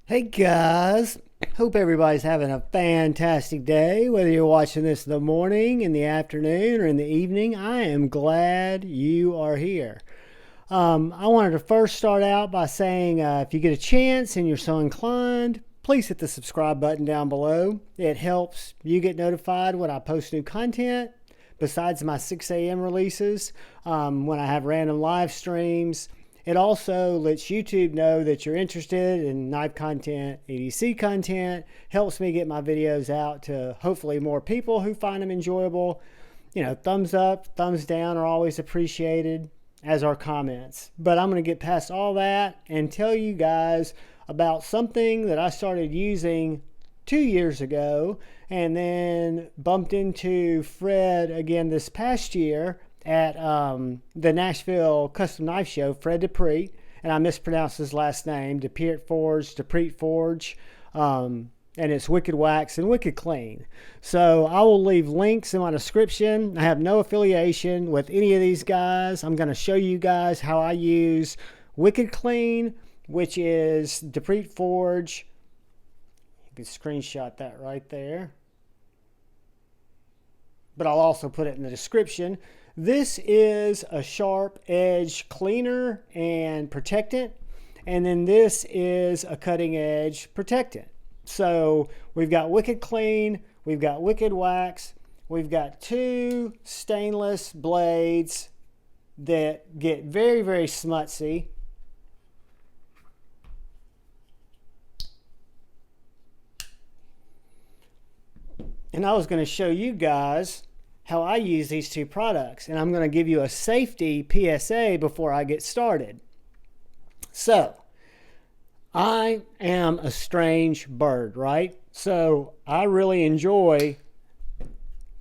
Hey guys, hope everybody's having a fantastic day. Whether you're watching this in the morning, in the afternoon, or in the evening, I am glad you are here. I wanted to first start out by saying if you get a chance and you're so inclined, please hit the subscribe button down below. It helps you get notified when I post new content. Besides my 6 a.m. releases, when I have random live streams, it also lets YouTube know that you're interested in knife content, EDC content, helps me get my videos out to hopefully more people who find them enjoyable. You know, thumbs up, thumbs down are always appreciated, as are comments. But I'm going to get past all that and tell you guys about something that I started using 2 years ago and then bumped into Fred again this past year at the Nashville Custom Knife Show, Fred Dupree, and I mispronounced his last name, Dupree Forge, and it's Wicked Wax and Wicked Clean. So I will leave links in my description. I have no affiliation with any of these guys. I'm going to show you guys how I use Wicked Clean, which is Dupree Forge. You can screenshot that right there. But I'll also put it in the description. This is a sharp edge cleaner and protectant, and then this is a cutting edge protectant. So we've got Wicked Clean, we've got Wicked Wax, we've got two stainless blades that get very, very smutsy. And I was going to show you guys how I use these two products, and I'm going to give you a safety PSA before I get started. So, I am a strange bird, right? So, I really enjoy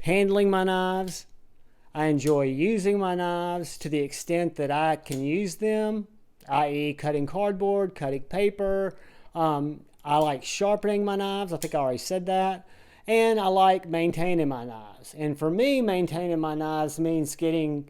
handling my knives. I enjoy using my knives to the extent that I can use them, i.e. cutting cardboard, cutting paper. I like sharpening my knives. I think I already said that. And I like maintaining my knives. And for me, maintaining my knives means getting,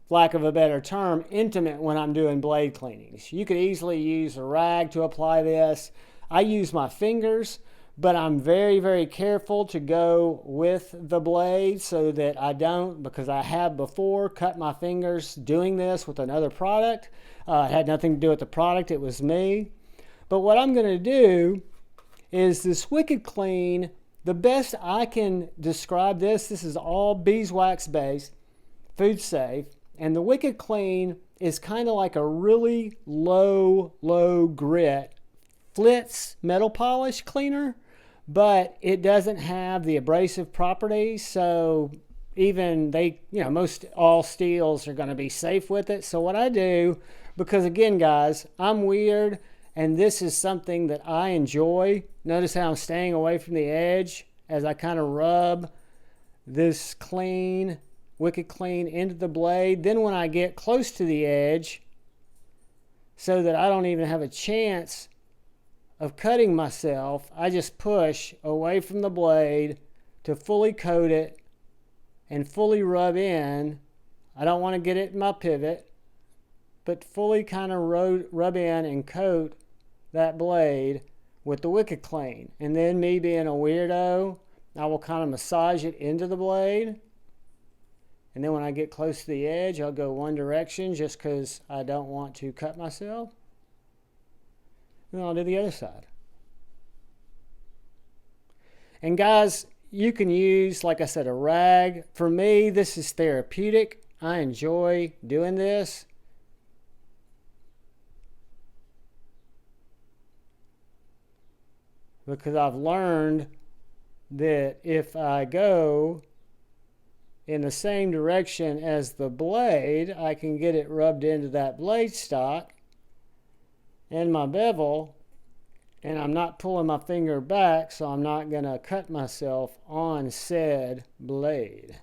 lack of a better term, intimate when I'm doing blade cleanings. You could easily use a rag to apply this. I use my fingers, but I'm very, very careful to go with the blade so that I don't, because I have before cut my fingers doing this with another product. It had nothing to do with the product, it was me. But what I'm going to do is this Wicked Clean. The best I can describe this is all beeswax based, food safe, and the Wicked Clean is kind of like a really low grit Flitz metal polish cleaner, but it doesn't have the abrasive properties, so even most all steels are going to be safe with it. So what I do, because again guys, I'm weird, and this is something that I enjoy. Notice how I'm staying away from the edge as I kind of rub this Wicked Clean into the blade. Then when I get close to the edge, so that I don't even have a chance of cutting myself, I just push away from the blade to fully coat it and fully rub in. I don't want to get it in my pivot, but fully kind of rub in and coat that blade with the Wicked Clean. And then, me being a weirdo, I will kind of massage it into the blade. And then when I get close to the edge, I'll go one direction just because I don't want to cut myself. And then I'll do the other side. And guys, you can use, like I said, a rag. For me, this is therapeutic. I enjoy doing this. Because I've learned that if I go in the same direction as the blade, I can get it rubbed into that blade stock and my bevel, and I'm not pulling my finger back, so I'm not going to cut myself on said blade.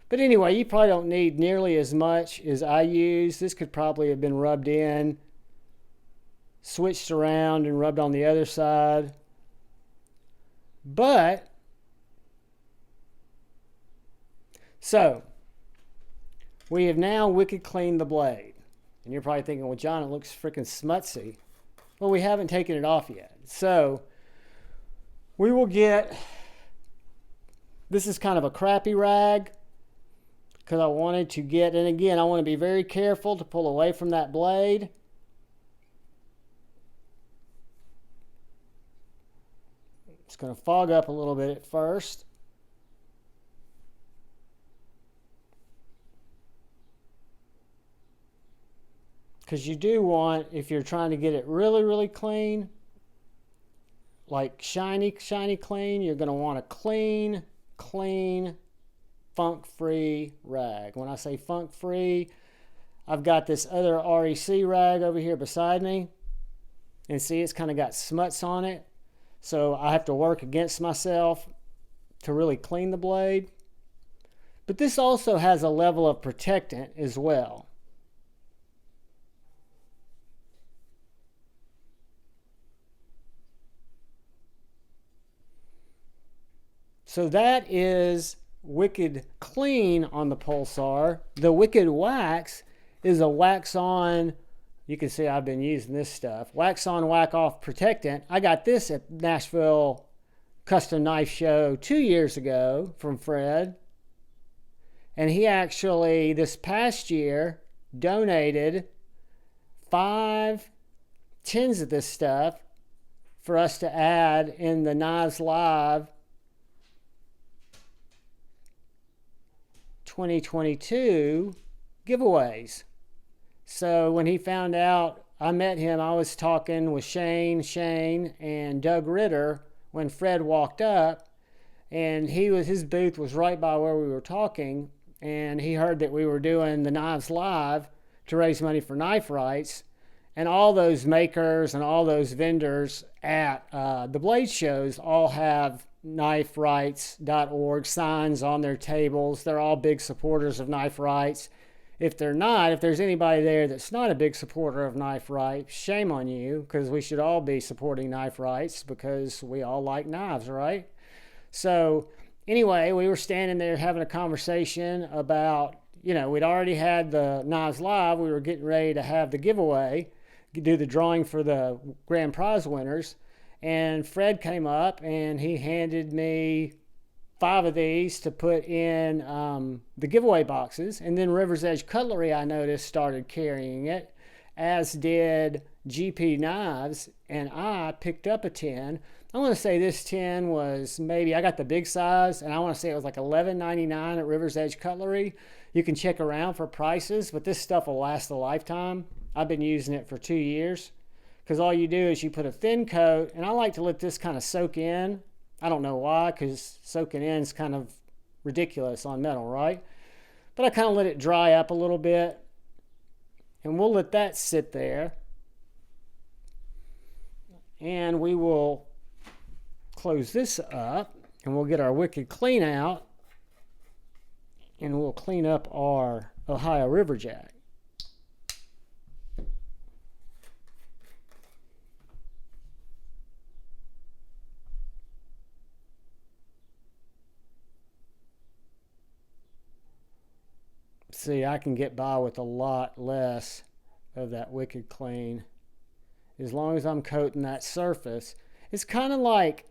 But anyway, you probably don't need nearly as much as I use. This could probably have been rubbed in, switched around, and rubbed on the other side. But, so, we have now Wicked cleaned the blade. And you're probably thinking, well, John, it looks freaking smutsy. Well, we haven't taken it off yet. So we will get, this is kind of a crappy rag because I wanted to get, and again, I want to be very careful to pull away from that blade. It's going to fog up a little bit at first. Because you do want, if you're trying to get it really, really clean, like shiny, shiny clean, you're going to want a clean, funk-free rag. When I say funk-free, I've got this other REC rag over here beside me. And see, it's kind of got smuts on it. So I have to work against myself to really clean the blade. But this also has a level of protectant as well. So that is Wicked Clean on the Pulsar. The Wicked Wax is a wax on, you can see I've been using this stuff, wax on, wax off protectant. I got this at Nashville Custom Knife Show 2 years ago from Fred. And he actually, this past year, donated 5 tins of this stuff for us to add in the Knives Live 2022 giveaways. So when he found out, I met him, I was talking with Shane, and Doug Ritter when Fred walked up, and his booth was right by where we were talking, and he heard that we were doing the Knives Live to raise money for knife rights, and all those makers and all those vendors at the blade shows all have kniferights.org signs on their tables. They're all big supporters of knife rights. If there's anybody there that's not a big supporter of knife rights, shame on you, because we should all be supporting knife rights because we all like knives, right? So anyway, we were standing there having a conversation about, we'd already had the Knives Live. We were getting ready to have the giveaway, do the drawing for the grand prize winners. And Fred came up and he handed me 5 of these to put in the giveaway boxes. And then River's Edge Cutlery, I noticed, started carrying it, as did GP Knives. And I picked up a tin. I want to say this tin was maybe, I got the big size, and I want to say it was like $11.99 at River's Edge Cutlery. You can check around for prices, but this stuff will last a lifetime. I've been using it for 2 years. Because all you do is you put a thin coat, and I like to let this kind of soak in. I don't know why, because soaking in is kind of ridiculous on metal, right? But I kind of let it dry up a little bit, and we'll let that sit there. And we will close this up, and we'll get our Wicked Clean out, and we'll clean up our Ohio River Jack. See, I can get by with a lot less of that Wicked Clean as long as I'm coating that surface. It's kind of like,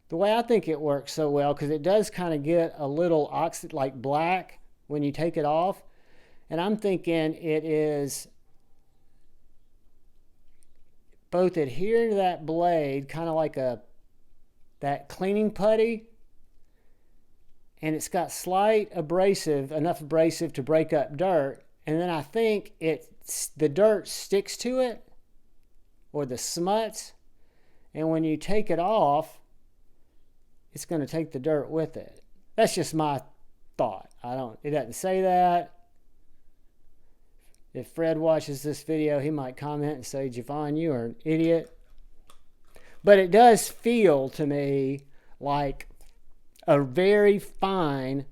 the way I think it works so well, because it does kind of get a little like black when you take it off, and I'm thinking it is both adhering to that blade, kind of like that cleaning putty, and it's got slight abrasive, enough abrasive to break up dirt. And then I think the dirt sticks to it, or the smuts. And when you take it off, it's going to take the dirt with it. That's just my thought. It doesn't say that. If Fred watches this video, he might comment and say, Javon, you are an idiot. But it does feel to me like a very fine,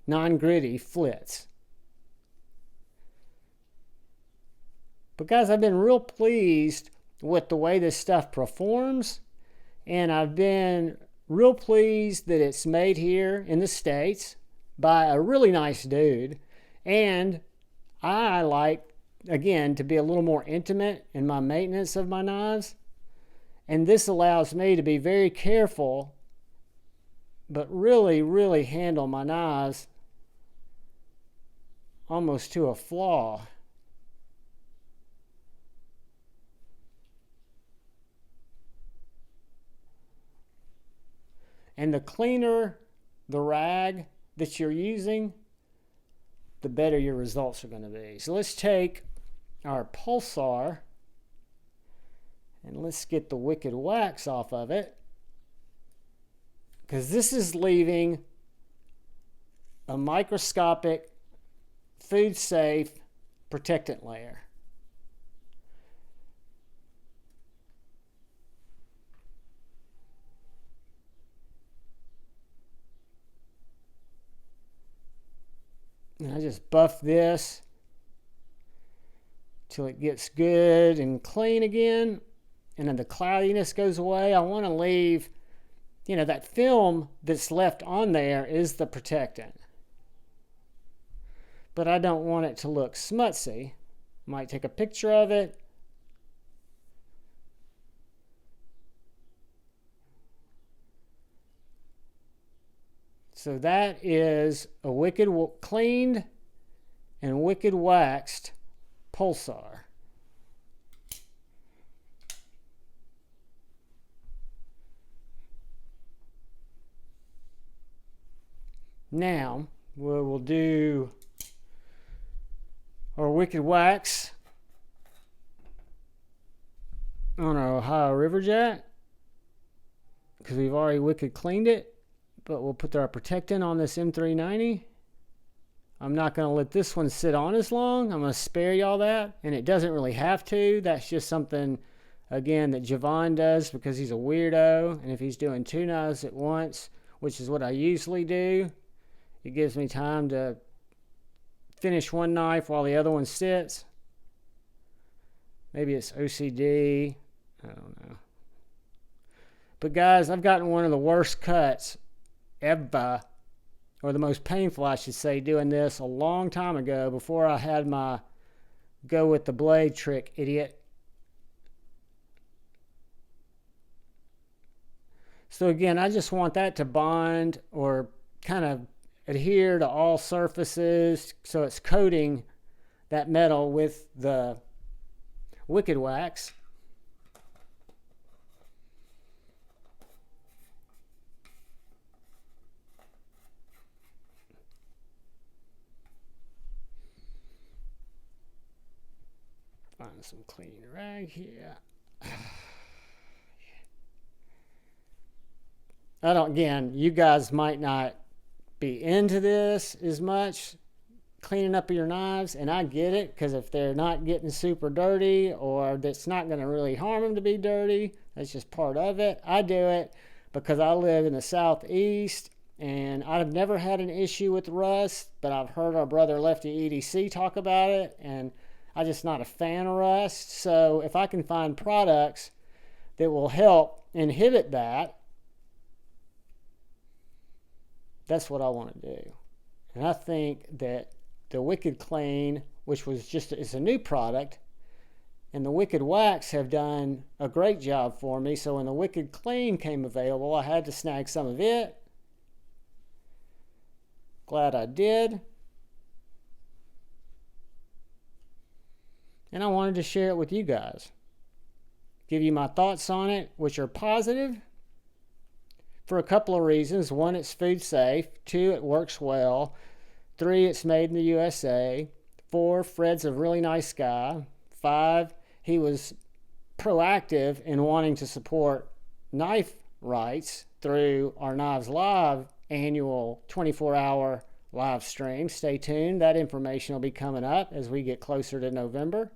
non-gritty flitz. But guys, I've been real pleased with the way this stuff performs, and I've been real pleased that it's made here in the States by a really nice dude, and I like again, to be a little more intimate in my maintenance of my knives. And this allows me to be very careful, but really, really handle my knives almost to a flaw. And the cleaner the rag that you're using, the better your results are going to be. So let's take our pulsar and let's get the wicked wax off of it, because this is leaving a microscopic, food safe protectant layer. And I just buff this till it gets good and clean again, and then the cloudiness goes away. I want to leave, that film that's left on there is the protectant, but I don't want it to look smutsy. Might take a picture of it. So that is a wicked cleaned and wicked waxed pulsar. Now we'll do our wicked wax on our Ohio River Jack, because we've already wicked cleaned it. But we'll put our protectant on this M390. I'm not going to let this one sit on as long. I'm going to spare y'all that. And it doesn't really have to. That's just something, again, that Javon does because he's a weirdo. And if he's doing 2 knives at once, which is what I usually do, it gives me time to finish one knife while the other one sits. Maybe it's OCD. I don't know. But guys, I've gotten one of the worst cuts ever, or the most painful, I should say, doing this a long time ago, before I had my go with the blade trick idiot. So again, I just want that to bond or kind of adhere to all surfaces, so it's coating that metal with the wicked wax. Find some clean rag here. Again, you guys might not be into this as much, cleaning up your knives, and I get it, because if they're not getting super dirty, or that's not going to really harm them to be dirty, that's just part of it. I do it because I live in the Southeast, and I've never had an issue with rust, but I've heard our brother Lefty EDC talk about it, and I'm just not a fan of rust. So if I can find products that will help inhibit that, that's what I want to do. And I think that the Wicked Clean, which was it's a new product, and the Wicked Wax have done a great job for me. So when the Wicked Clean came available, I had to snag some of it. Glad I did. And I wanted to share it with you guys. Give you my thoughts on it, which are positive for a couple of reasons. 1, it's food safe. 2, it works well. 3, it's made in the USA. 4, Fred's a really nice guy. 5, he was proactive in wanting to support knife rights through our Knives Live annual 24-hour live stream. Stay tuned. That information will be coming up as we get closer to November.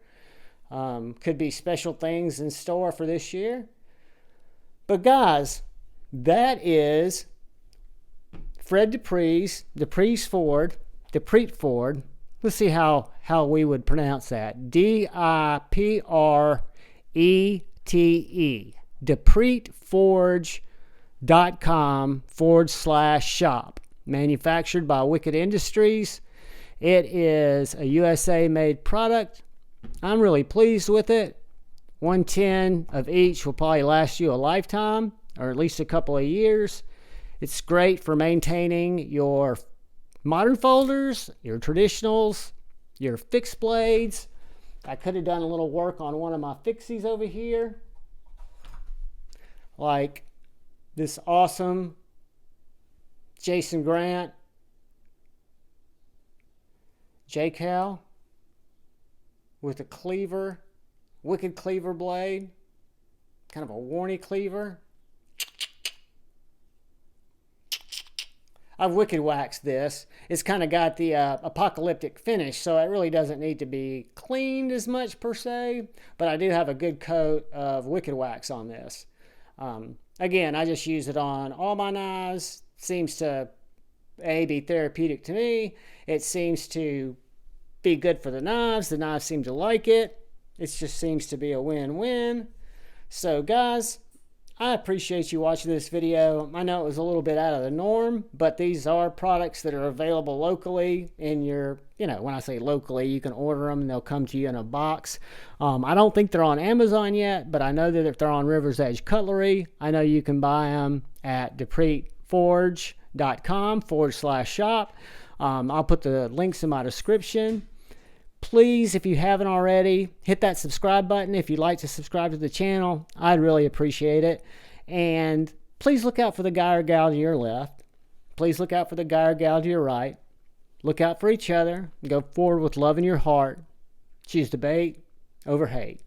Could be special things in store for this year. But guys, that is Fred Dupree's Ford. Let's see how we would pronounce that. DIPRETE. DupreeForge.com/shop. Manufactured by Wicked Industries. It is a USA made product. I'm really pleased with it. 110 of each will probably last you a lifetime, or at least a couple of years. It's great for maintaining your modern folders, your traditionals, your fixed blades. I could have done a little work on one of my fixies over here, like this awesome Jason Grant J-Cal with a cleaver, wicked cleaver blade, kind of a warny cleaver. I've wicked waxed this. It's kind of got the apocalyptic finish, so it really doesn't need to be cleaned as much per se, but I do have a good coat of wicked wax on this. Again, I just use it on all my knives. Seems to be therapeutic to me. It seems to be good for the knives. The knives seem to like it. It just seems to be a win-win. So guys, I appreciate you watching this video. I know it was a little bit out of the norm, but these are products that are available locally in your, when I say locally, you can order them and they'll come to you in a box. I don't think they're on Amazon yet, but I know that if they're on River's Edge Cutlery, I know you can buy them at depreteforge.com/shop. I'll put the links in my description. Please, if you haven't already, hit that subscribe button if you'd like to subscribe to the channel. I'd really appreciate it. And please look out for the guy or gal to your left. Please look out for the guy or gal to your right. Look out for each other. And go forward with love in your heart. Choose debate over hate.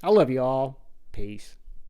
I love you all. Peace.